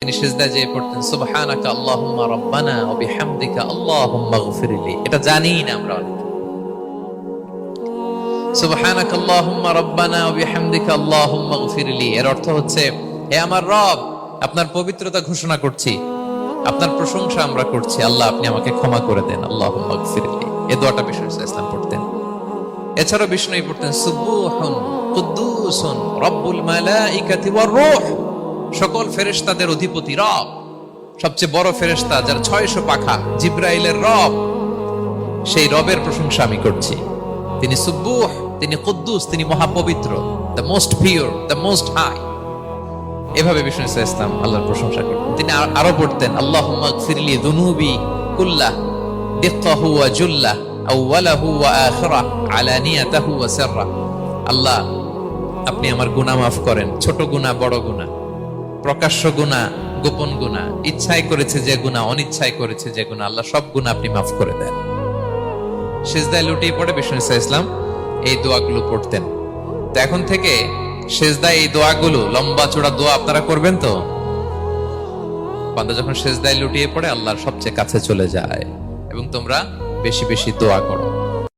তিনি সিজদায় যেয়ে পড়তেন সুবহানাকা আল্লাহুম্মা রাব্বানা ওয়া বিহামদিকা আল্লাহুম্মা ইগফিরলি। এটা জানি না আমরা অনেকে। সুবহানাকা আল্লাহুম্মা রাব্বানা ওয়া বিহামদিকা আল্লাহুম্মা ইগফিরলি এর অর্থ হচ্ছে, হে আমার রব, আপনার পবিত্রতা ঘোষণা করছি, আপনার প্রশংসা আমরা করছি, আল্লাহ আপনি আমাকে ক্ষমা করে দেন, আল্লাহুম্মা ইগফিরলি। এই দোয়াটা বিষ্ণু ইসলাম পড়তেন। এছাড়াও বিষ্ণু পড়তেন সুবহুন কুদ্দুসুন রব্বুল মালাইকাতি ওয়ার রূহ, সকল ফেরেশতাদের অধিপতি রব, সবচেয়ে বড় ফেরেশতা যার 600 পাখা, জিবরাইলের রব, সেই রবের প্রশংসা আমি করছি। তিনি সুবুহ, তিনি কুদ্দুস, তিনি মহাপবিত্র, the most pure, the most high. এভাবে বিষ্ণু ইসলাম আল্লাহর প্রশংসা করতেন। তিনি আরো পড়তেন আল্লাহুম্মা ইগফিরলি যুনুবি কুল্লাহ দিক্কাহু ওয়া জুল্লাহ আউওয়ালাহু ওয়া আখিরাহ আলানিয়াতাহু ওয়া সিররাহ। আল্লাহ আপনি আমার গুনাহ মাফ করেন, ছোট গুনাহ, বড় গুনাহ, প্রকাশ্য গুনাহ, গোপন গুনাহ, ইচ্ছায় করেছে যে গুনাহ, অনিচ্ছায় করেছে যে গুনাহ, আল্লাহ সব গুনাহ আপনি মাফ করে দেন। সিজদায় লুটিয়ে পড়ে বিষ্ণু ইসলাম এই দোয়াগুলো পড়তেন। তো এখন থেকে সিজদায় এই দোয়াগুলো, লম্বা চওড়া দোয়া আপনারা করবেন তো? বান্দা যখন সিজদায় লুটিয়ে পড়ে আল্লাহর সবচেয়ে কাছে চলে যায়, এবং তোমরা বেশি বেশি দোয়া করো।